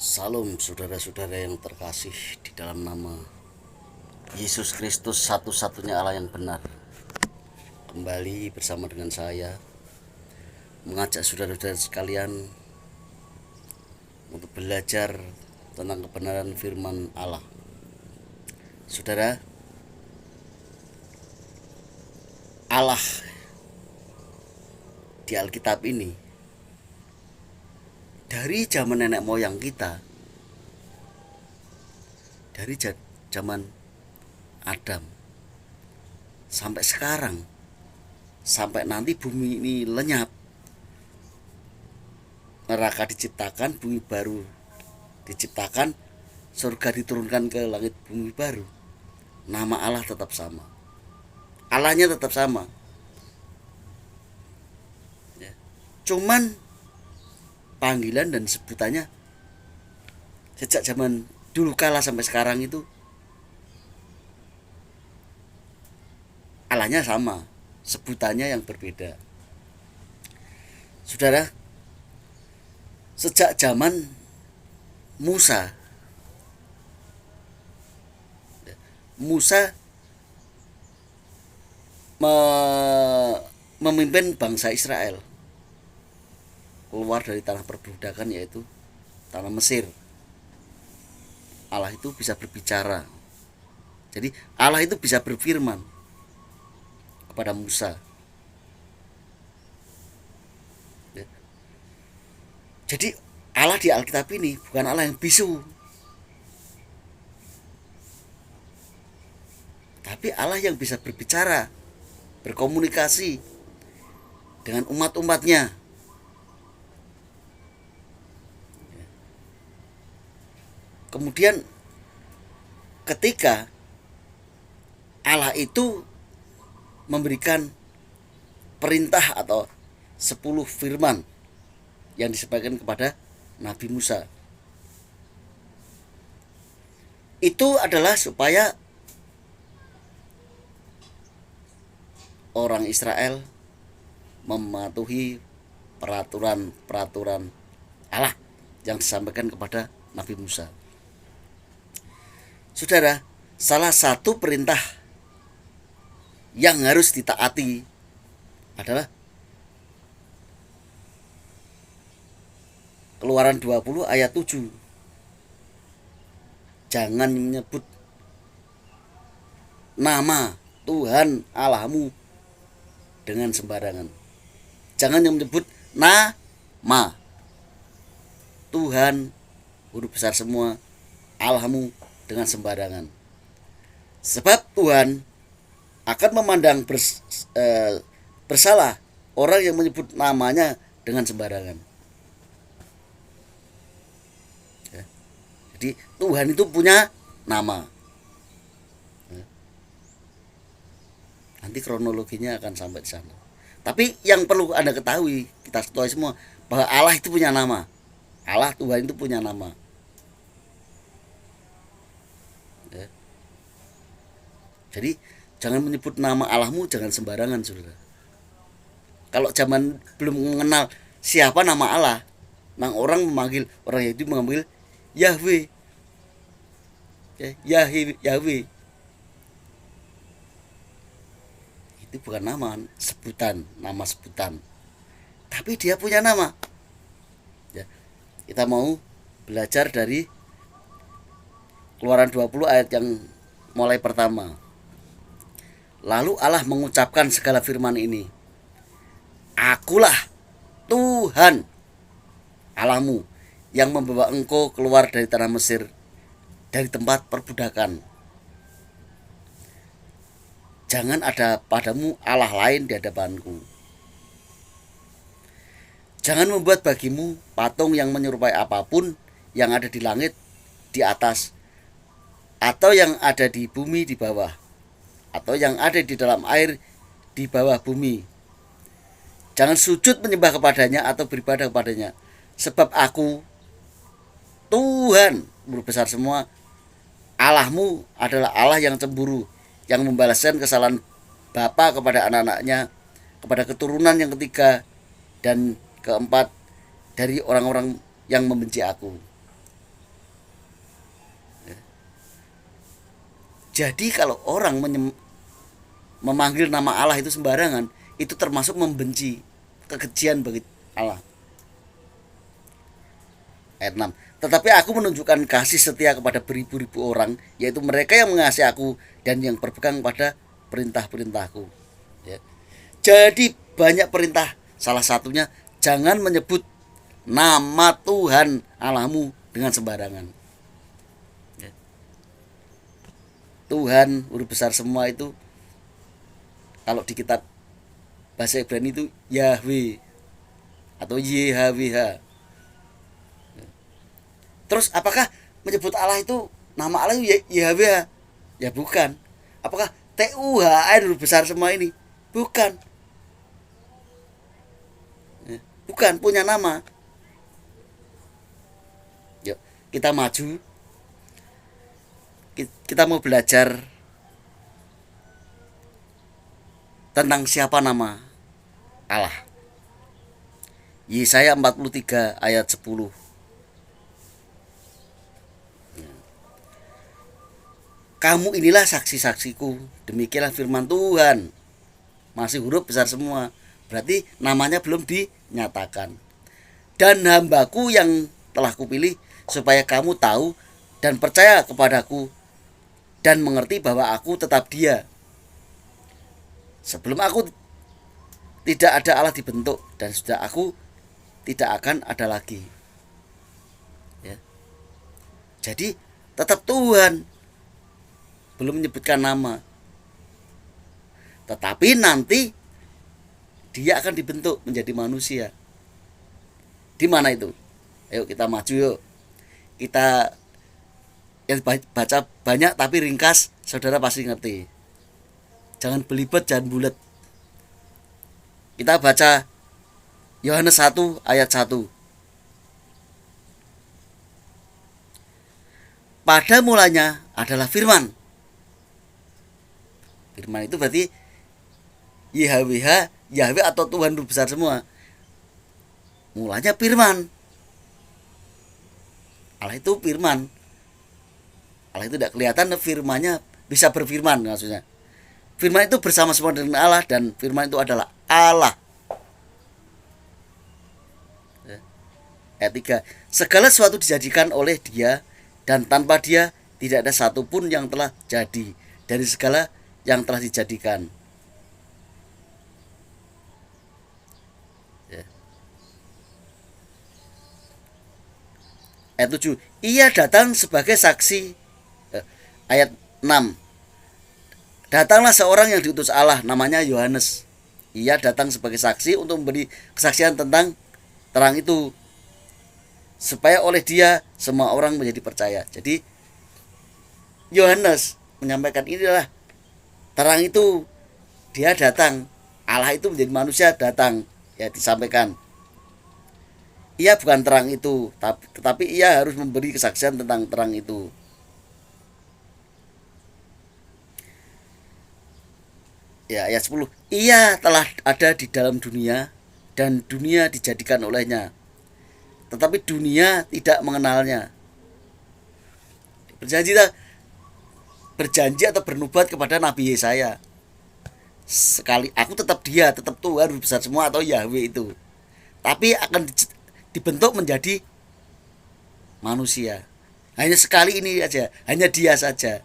Salam saudara-saudara yang terkasih di dalam nama Yesus Kristus satu-satunya Allah yang benar. Kembali bersama dengan saya mengajak saudara-saudara sekalian untuk belajar tentang kebenaran firman Allah. Saudara, Allah di Alkitab ini dari zaman nenek moyang kita, dari zaman Adam sampai sekarang, sampai nanti bumi ini lenyap, neraka diciptakan, bumi baru diciptakan, surga diturunkan ke langit bumi baru, nama Allah tetap sama, Allahnya tetap sama. Cuman panggilan dan sebutannya sejak zaman dulu kala sampai sekarang itu Allahnya sama, sebutannya yang berbeda. Saudara, sejak zaman Musa memimpin bangsa Israel keluar dari tanah perbudakan, yaitu tanah Mesir. Allah itu bisa berbicara. Jadi Allah itu bisa berfirman kepada Musa. Jadi Allah di Alkitab ini bukan Allah yang bisu, tapi Allah yang bisa berbicara, berkomunikasi dengan umat-umatnya. Kemudian ketika Allah itu memberikan perintah atau 10 firman yang disampaikan kepada Nabi Musa, itu adalah supaya orang Israel mematuhi peraturan-peraturan Allah yang disampaikan kepada Nabi Musa. Saudara, salah satu perintah yang harus ditaati adalah Keluaran 20 ayat 7. Jangan menyebut nama Tuhan Allahmu dengan sembarangan. Jangan menyebut nama Tuhan, huruf besar semua, Allahmu dengan sembarangan. Sebab Tuhan akan memandang bersalah orang yang menyebut namanya dengan sembarangan. Jadi Tuhan itu punya nama. Nanti kronologinya akan sampai di sana. Tapi yang perlu Anda ketahui, kita ketahui semua, bahwa Allah itu punya nama. Allah, Tuhan itu punya nama. Jadi jangan menyebut nama Allahmu jangan sembarangan, saudara. Kalau zaman belum mengenal siapa nama Allah, orang Yahudi memanggil Yahweh, Yahweh. Itu bukan nama sebutan, tapi dia punya nama. Ya, kita mau belajar dari Keluaran 20 ayat yang mulai pertama. Lalu Allah mengucapkan segala firman ini. Akulah Tuhan Allahmu yang membawa engkau keluar dari tanah Mesir, dari tempat perbudakan. Jangan ada padamu Allah lain di hadapanku. Jangan membuat bagimu patung yang menyerupai apapun yang ada di langit di atas, atau yang ada di bumi di bawah, atau yang ada di dalam air di bawah bumi. Jangan sujud menyembah kepadanya atau beribadah kepadanya. Sebab aku Tuhan, huruf besar semua, Allahmu adalah Allah yang cemburu, yang membalaskan kesalahan bapa kepada anak-anaknya, kepada keturunan yang ketiga dan keempat dari orang-orang yang membenci aku. Jadi kalau orang memanggil nama Allah itu sembarangan, itu termasuk membenci, kekejian bagi Allah. Ayat 6. Tetapi aku menunjukkan kasih setia kepada beribu-ribu orang, yaitu mereka yang mengasihi aku dan yang berpegang pada perintah-perintahku. Ya. Jadi banyak perintah, salah satunya jangan menyebut nama Tuhan Allahmu dengan sembarangan. Ya. Tuhan huruf besar semua itu kalau di kitab bahasa Ibrani itu Yahweh atau YHWH. Terus apakah menyebut Allah itu nama Allah itu Yahweh? Ya bukan. Apakah TUHN huruf besar semua ini? Bukan. Bukan punya nama. Yuk, kita maju. Kita mau belajar tentang siapa nama Allah. Yesaya 43 ayat 10. Kamu inilah saksi-saksiku, demikianlah firman Tuhan. Masih huruf besar semua, berarti namanya belum dinyatakan. Dan hambaku yang telah kupilih, supaya kamu tahu dan percaya kepadaku, dan mengerti bahwa aku tetap Dia. Sebelum aku tidak ada Allah dibentuk, dan sudah aku tidak akan ada lagi. Ya. Jadi tetap Tuhan, belum menyebutkan nama. Tetapi nanti dia akan dibentuk menjadi manusia. Di mana itu? Ayo kita maju yuk. Kita yang baca banyak tapi ringkas, saudara pasti ngerti. Jangan belibet, jangan bulat. Kita baca Yohanes 1 ayat 1. Pada mulanya adalah firman. Firman itu berarti YHWH, Yahweh atau Tuhan huruf besar semua. Mulanya firman. Allah itu firman. Allah itu tidak kelihatan, firmannya bisa berfirman maksudnya. Firman itu bersama-sama dengan Allah, dan firman itu adalah Allah. Ayat 3. Segala sesuatu dijadikan oleh Dia, dan tanpa Dia tidak ada satupun yang telah jadi dari segala yang telah dijadikan. Ya. Ayat 7. Ia datang sebagai saksi. Ayat 6. Datanglah seorang yang diutus Allah, namanya Yohanes. Ia datang sebagai saksi untuk memberi kesaksian tentang terang itu, supaya oleh dia semua orang menjadi percaya. Jadi Yohanes menyampaikan inilah terang itu, dia datang, Allah itu menjadi manusia datang, ya disampaikan. Ia bukan terang itu, tetapi ia harus memberi kesaksian tentang terang itu. Ya, ayat 10. Ia telah ada di dalam dunia, dan dunia dijadikan olehnya, tetapi dunia tidak mengenalnya. Berjanji atau bernubuat kepada Nabi Yesaya, sekali aku tetap Dia, tetap Tuhan besar semua atau Yahweh itu, tapi akan dibentuk menjadi manusia. Hanya sekali ini aja, hanya Dia saja.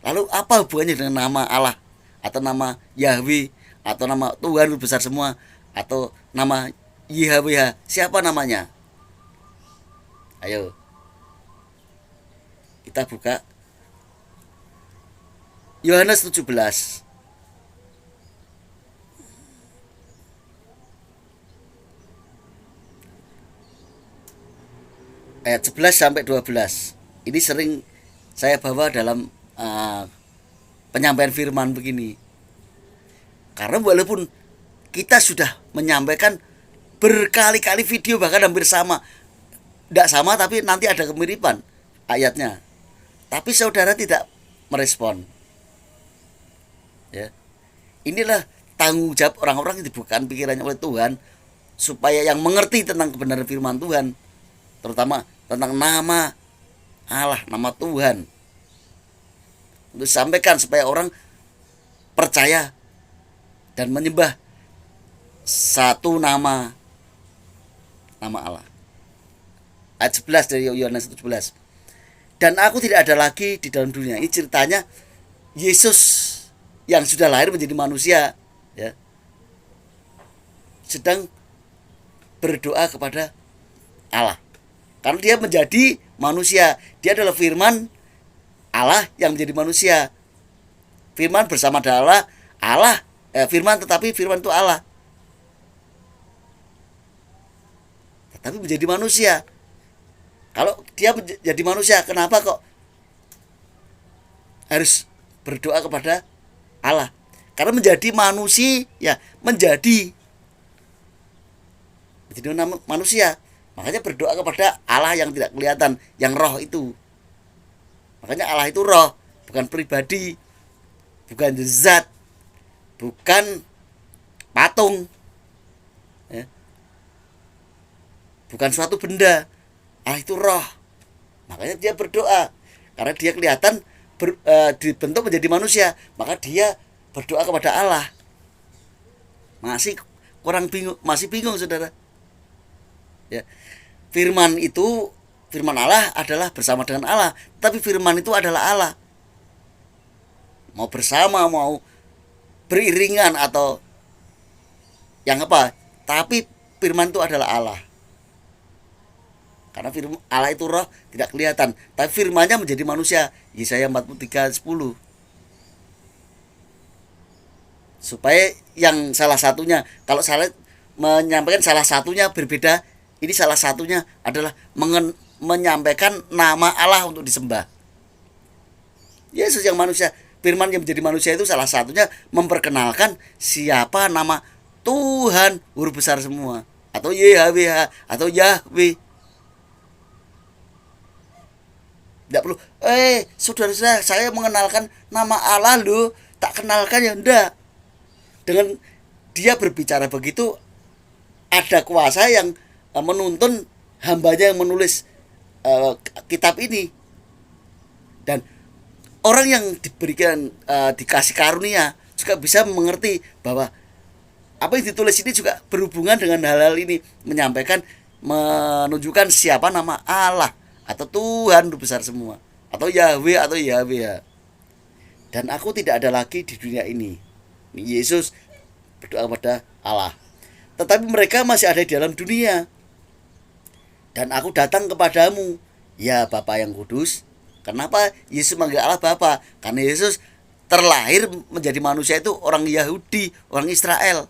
Lalu apa hubungannya dengan nama Allah atau nama Yahweh atau nama Tuhan besar semua atau nama YHWH? Siapa namanya? Ayo kita buka Yohanes 17 ayat 11 sampai 12. Ini sering saya bawa dalam penyampaian firman begini. Karena walaupun kita sudah menyampaikan berkali-kali video, bahkan hampir sama, tidak sama tapi nanti ada kemiripan ayatnya, tapi saudara tidak merespon. Ya, inilah tanggung jawab orang-orang yang dibukakan pikirannya oleh Tuhan, supaya yang mengerti tentang kebenaran firman Tuhan, terutama tentang nama Allah, nama Tuhan, untuk disampaikan supaya orang percaya dan menyembah satu nama Allah. Ayat 11 dari Yohanes 17. Dan aku tidak ada lagi di dalam dunia. Ini ceritanya Yesus yang sudah lahir menjadi manusia, ya, sedang berdoa kepada Allah. Karena dia menjadi manusia. Dia adalah firman Allah yang menjadi manusia. Firman bersama Allah, firman, tetapi firman itu Allah. Tetapi menjadi manusia. Kalau dia menjadi manusia, kenapa kok harus berdoa kepada Allah? Karena menjadi manusia, ya, menjadi manusia. Makanya berdoa kepada Allah yang tidak kelihatan, yang roh itu. Makanya Allah itu roh, bukan pribadi, bukan zat, bukan patung, ya, bukan suatu benda. Allah itu roh. Makanya dia berdoa, karena dia kelihatan dibentuk menjadi manusia, maka dia berdoa kepada Allah. Masih bingung saudara, ya. Firman Allah adalah bersama dengan Allah, tapi firman itu adalah Allah. Mau bersama, mau beriringan atau yang apa, tapi firman itu adalah Allah. Karena firman Allah itu roh, tidak kelihatan, tapi firmannya menjadi manusia. Yesaya 43:10. Supaya yang salah satunya, kalau salah menyampaikan salah satunya berbeda, ini salah satunya adalah menyampaikan nama Allah untuk disembah. Yesus yang manusia, firman yang menjadi manusia itu salah satunya memperkenalkan siapa nama Tuhan, huruf besar semua, atau YHWH atau Yahweh. Tidak perlu, saudara-saudara, saya mengenalkan nama Allah loh, tak kenalkan ya, enggak. Dengan dia berbicara begitu, ada kuasa yang menuntun hambanya yang menulis kitab ini. Dan orang yang diberikan dikasih karunia juga bisa mengerti bahwa apa yang ditulis ini juga berhubungan dengan hal-hal ini, menunjukkan siapa nama Allah atau Tuhan besar semua, atau Yahweh atau Yahweh. Dan aku tidak ada lagi di dunia ini. Yesus berdoa kepada Allah. Tetapi mereka masih ada di dalam dunia. Dan aku datang kepadamu, ya Bapa yang kudus. Kenapa Yesus manggil Allah Bapa? Karena Yesus terlahir menjadi manusia itu orang Yahudi, orang Israel.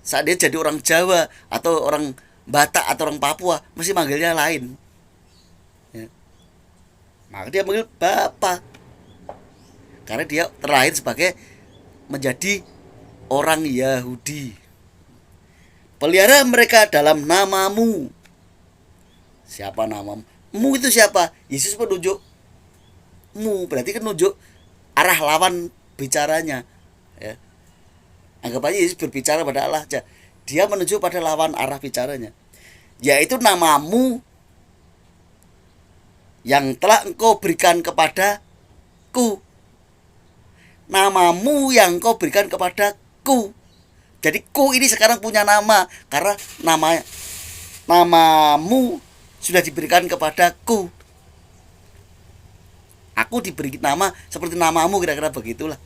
Saat dia jadi orang Jawa atau orang Batak atau orang Papua, mesti manggilnya lain, ya. Maka dia manggil Bapa, karena dia terlahir sebagai menjadi orang Yahudi. Pelihara mereka dalam namamu. Siapa namamu? Mu itu siapa? Yesus menunjuk mu, berarti kan menunjuk arah lawan bicaranya, ya. Anggap aja Yesus berbicara pada Allah aja, dia menuju pada lawan arah bicaranya, yaitu namamu yang telah engkau berikan kepadaku. Namamu yang engkau berikan kepadaku. Jadi ku ini sekarang punya nama, karena namamu sudah diberikan kepadaku. Aku diberi nama seperti namamu, kira-kira begitulah.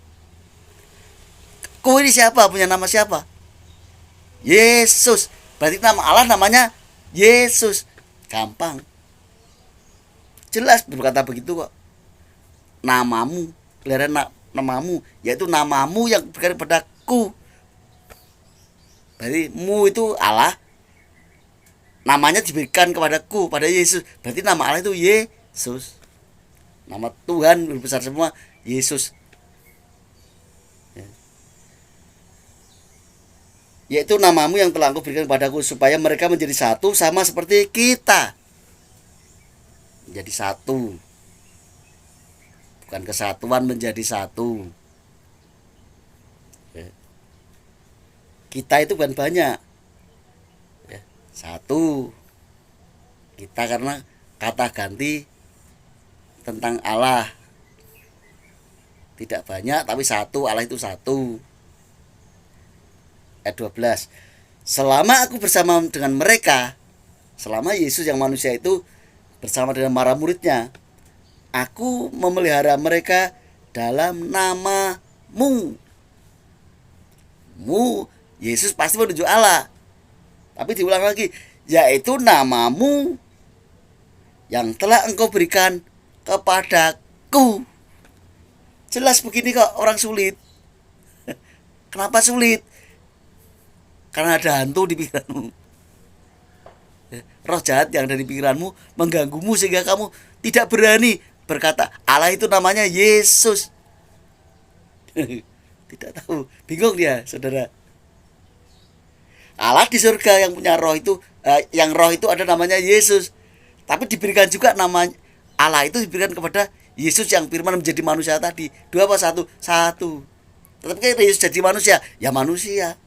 Ku ini siapa? Punya nama siapa? Yesus. Berarti nama Allah namanya Yesus. Gampang, jelas berkata begitu kok. Namamu, kelihatan namamu, yaitu namamu yang berikan kepadaku. Berarti mu itu Allah, namanya diberikan kepadaku, pada Yesus. Berarti nama Allah itu Yesus. Nama Tuhan besar semua, Yesus, ya. Yaitu namamu yang telah Engkau berikan kepadaku, supaya mereka menjadi satu sama seperti kita. Menjadi satu, bukan kesatuan, menjadi satu, ya. Kita itu bukan banyak, ya. Satu kita, karena kata ganti tentang Allah, Tidak banyak tapi satu, Allah itu satu. Ayat 12. Selama aku bersama dengan mereka, selama Yesus yang manusia itu bersama dengan para muridnya, aku memelihara mereka dalam namamu. Yesus pasti menuju Allah. Tapi diulang lagi, yaitu namamu yang telah engkau berikan kepadaku. Jelas begini kok orang sulit. Kenapa sulit? Karena ada hantu di pikiranmu. Roh jahat yang ada di pikiranmu mengganggumu sehingga kamu tidak berani berkata Allah itu namanya Yesus. Tidak tahu, bingung dia, saudara. Allah di surga yang punya roh itu, yang roh itu ada namanya Yesus. Tapi diberikan juga nama Allah itu diberikan kepada Yesus yang firman menjadi manusia tadi. Dua apa satu? Satu. Tetapi kan Yesus jadi manusia, ya manusia.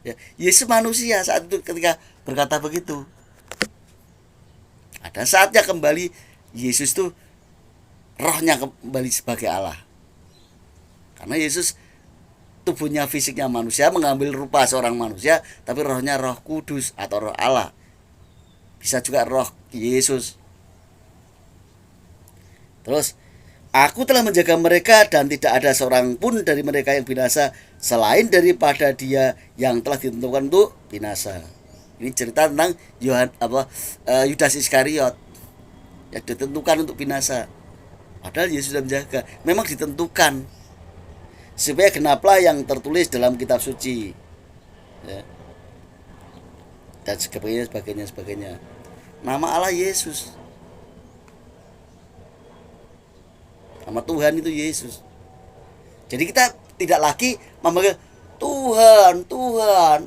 Ya, Yesus manusia saat itu ketika berkata begitu. Ada saatnya kembali Yesus itu rohnya kembali sebagai Allah. Karena Yesus tubuhnya fisiknya manusia mengambil rupa seorang manusia, tapi rohnya roh kudus atau roh Allah. Bisa juga roh Yesus. Terus, aku telah menjaga mereka dan tidak ada seorang pun dari mereka yang binasa selain daripada dia yang telah ditentukan untuk binasa. Ini cerita tentang Yudas Iskariot yang ditentukan untuk binasa. Padahal Yesus sudah menjaga. Memang ditentukan supaya genaplah yang tertulis dalam kitab suci, ya. Dan sebagainya. Nama Allah Yesus. Nama Tuhan itu Yesus. Jadi kita tidak lagi memanggil Tuhan,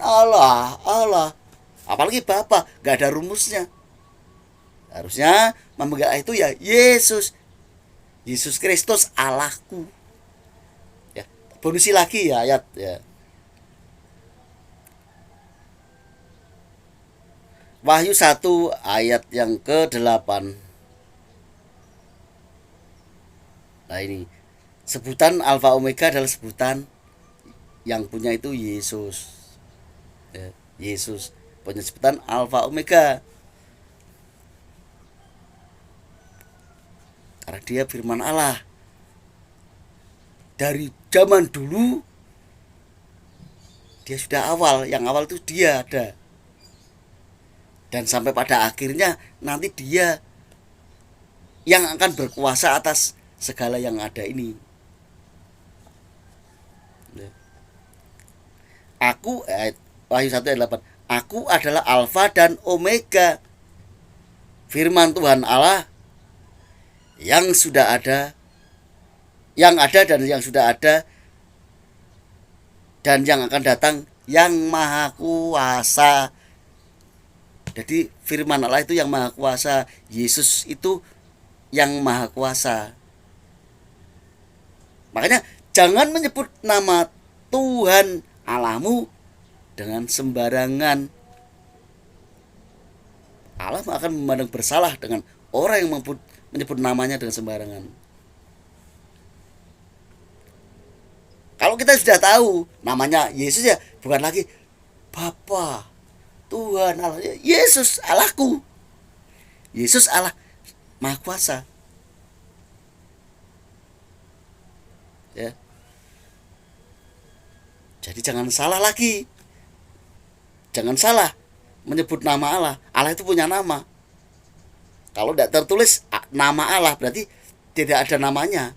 Allah. Apalagi Bapa, gak ada rumusnya. Harusnya memanggil itu ya Yesus. Yesus Kristus Allahku. Ya, bonusi lagi ya ayat ya. Wahyu 1 ayat yang ke-8. Nah ini, sebutan Alfa Omega adalah sebutan yang punya itu Yesus. Ya, Yesus punya sebutan Alfa Omega. Karena dia firman Allah. Dari zaman dulu dia sudah awal, yang awal itu dia ada. Dan sampai pada akhirnya nanti dia yang akan berkuasa atas segala yang ada ini. Aku Wahyu 1 ayat 8. Aku adalah Alfa dan Omega. Firman Tuhan Allah yang sudah ada, yang ada dan yang sudah ada dan yang akan datang, yang maha kuasa. Jadi firman Allah itu yang maha kuasa, Yesus itu yang maha kuasa. Makanya jangan menyebut nama Tuhan Allahmu dengan sembarangan. Allah akan memandang bersalah dengan orang yang menyebut namanya dengan sembarangan. Kalau kita sudah tahu namanya Yesus, ya bukan lagi Bapa, Tuhan Allah, Yesus Allahku. Yesus Allah Maha Kuasa. Ya. Jadi jangan salah lagi. Jangan salah menyebut nama Allah. Allah itu punya nama. Kalau tidak tertulis nama Allah berarti tidak ada namanya.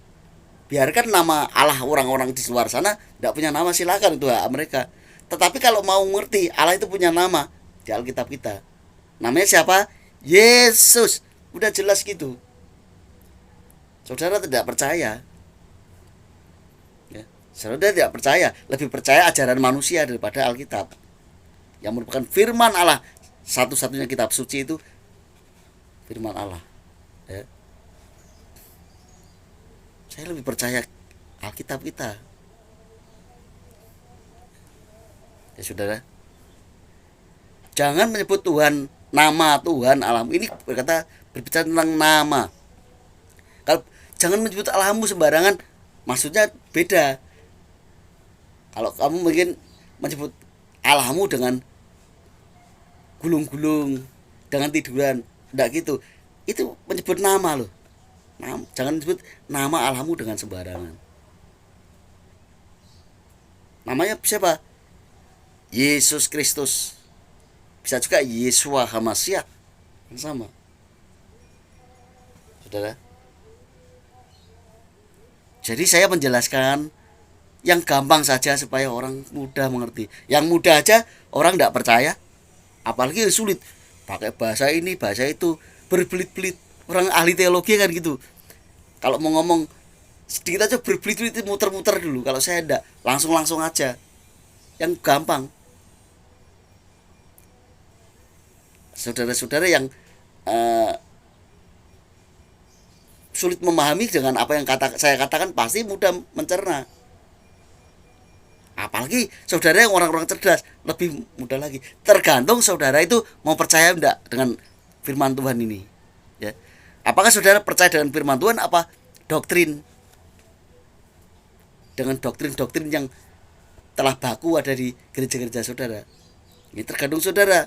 Biarkan nama Allah orang-orang di luar sana tidak punya nama, silakan, itu hak mereka. Tetapi kalau mau ngerti Allah itu punya nama di Alkitab kita, namanya siapa? Yesus. Udah jelas gitu. Saudara tidak percaya, ya, saudara tidak percaya, lebih percaya ajaran manusia daripada Alkitab yang merupakan firman Allah. Satu-satunya kitab suci itu firman Allah, ya. Saya lebih percaya Alkitab kita, ya saudara. Jangan menyebut Tuhan, nama Tuhan Allah. Ini berbicara tentang nama. Kalau jangan menyebut Allahmu sembarangan. Maksudnya beda. Kalau kamu mungkin menyebut Allahmu dengan gulung-gulung, dengan tiduran, enggak gitu. Itu menyebut nama loh. Jangan menyebut nama Allahmu dengan sembarangan. Namanya siapa? Yesus Kristus. Bisa juga Yeshua Hamasiah, yang sama. Saudara. Jadi saya menjelaskan yang gampang saja supaya orang mudah mengerti. Yang mudah aja orang tidak percaya, apalagi yang sulit. Pakai bahasa ini, bahasa itu, berbelit-belit. Orang ahli teologi kan gitu. Kalau mau ngomong sedikit aja berbelit-belit, muter-muter dulu. Kalau saya enggak, langsung aja. Yang gampang. Saudara-saudara yang sulit memahami dengan apa yang saya katakan pasti mudah mencerna. Apalagi saudara yang orang-orang cerdas lebih mudah lagi. Tergantung saudara itu mau percaya enggak dengan firman Tuhan ini, ya. Apakah saudara percaya dengan firman Tuhan apa doktrin? Dengan doktrin-doktrin yang telah baku ada di gereja-gereja saudara. Ini tergantung saudara.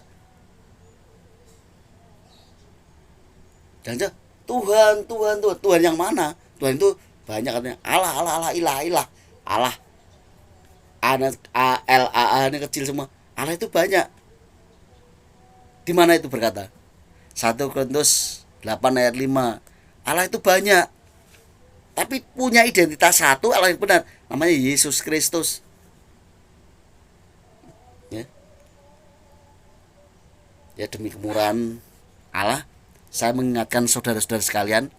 Jangan Tuhan yang mana? Tuhan itu banyak katanya. Allah, ilah. Allah. A ini kecil semua. Allah itu banyak. Di mana itu berkata? 1 Korintus 8 ayat 5. Allah itu banyak. Tapi punya identitas satu Allah yang benar, namanya Yesus Kristus. Ya. Ya, demi kemurahan Allah, saya mengingatkan saudara-saudara sekalian,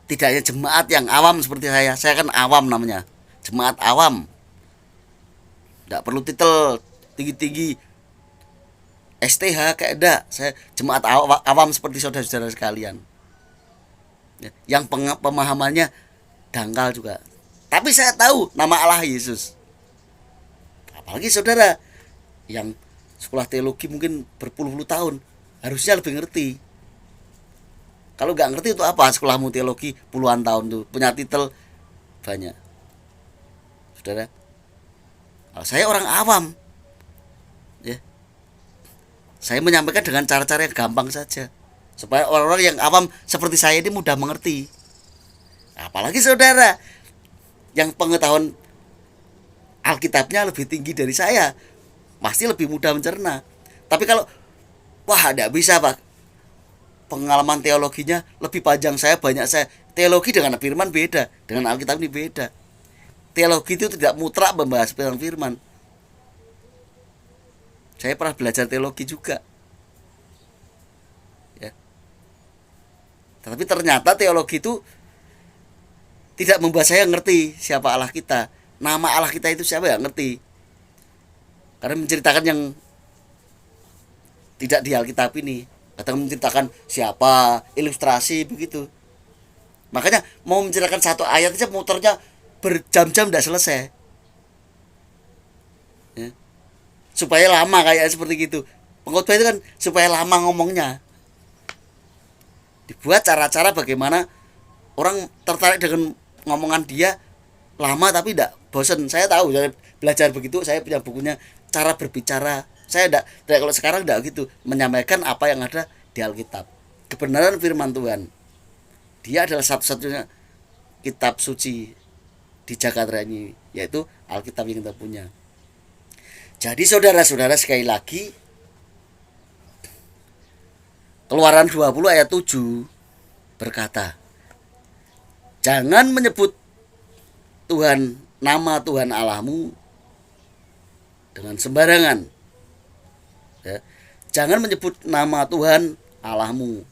tidak hanya jemaat yang awam seperti saya kan awam namanya, jemaat awam, tidak perlu titel tinggi-tinggi STH kayak enggak, saya jemaat awam seperti saudara-saudara sekalian, ya, yang pemahamannya dangkal juga, tapi saya tahu nama Allah Yesus. Apalagi saudara yang sekolah teologi mungkin berpuluh-puluh tahun, harusnya lebih ngerti. Kalau nggak ngerti itu apa sekolahmu teologi puluhan tahun tuh, punya titel banyak. Saudara, kalau saya orang awam, ya, saya menyampaikan dengan cara-cara yang gampang saja, supaya orang-orang yang awam seperti saya ini mudah mengerti. Apalagi saudara yang pengetahuan Alkitabnya lebih tinggi dari saya, pasti lebih mudah mencerna. Tapi kalau tidak bisa Pak, pengalaman teologinya lebih panjang saya, banyak saya. Teologi dengan firman beda, dengan Alkitab ini beda. Teologi itu tidak mutlak membahas tentang firman. Saya pernah belajar teologi juga, ya. Tetapi ternyata teologi itu tidak membuat saya ngerti siapa Allah kita, nama Allah kita itu siapa, ya ngerti. Karena menceritakan yang tidak di Alkitab ini, atau menceritakan siapa, ilustrasi begitu. Makanya mau menceritakan satu ayat aja muternya berjam-jam tidak selesai, ya. Supaya lama kayak seperti gitu. Pengkhotbah itu kan supaya lama ngomongnya. Dibuat cara-cara bagaimana orang tertarik dengan ngomongan dia lama tapi tidak bosan. Saya tahu, saya belajar begitu, saya punya bukunya cara berbicara. Saya tidak kalau sekarang tidak gitu, menyampaikan apa yang ada di Alkitab, kebenaran firman Tuhan. Dia adalah satu-satunya kitab suci di jagat raya ini, yaitu Alkitab yang kita punya. Jadi saudara-saudara, sekali lagi Keluaran 20 ayat 7 berkata, jangan menyebut Tuhan, nama Tuhan Allahmu dengan sembarangan, ya. Jangan menyebut nama Tuhan Allahmu.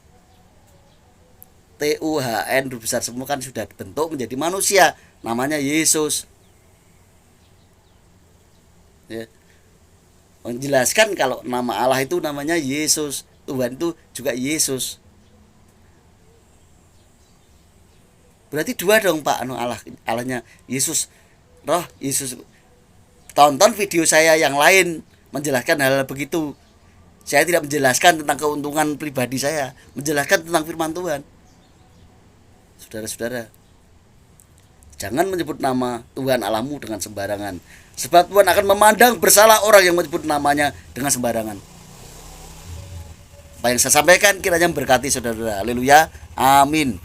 Tuhan besar semua kan sudah dibentuk menjadi manusia, namanya Yesus, ya. Menjelaskan kalau nama Allah itu namanya Yesus, Tuhan itu juga Yesus. Berarti dua dong Pak, Allahnya Yesus, roh Yesus. Tonton video saya yang lain menjelaskan hal begitu. Saya tidak menjelaskan tentang keuntungan pribadi saya, menjelaskan tentang firman Tuhan. Saudara-saudara, jangan menyebut nama Tuhan Allahmu dengan sembarangan, sebab Tuhan akan memandang bersalah orang yang menyebut namanya dengan sembarangan. Apa yang saya sampaikan kiranya memberkati saudara-saudara. Haleluya. Amin.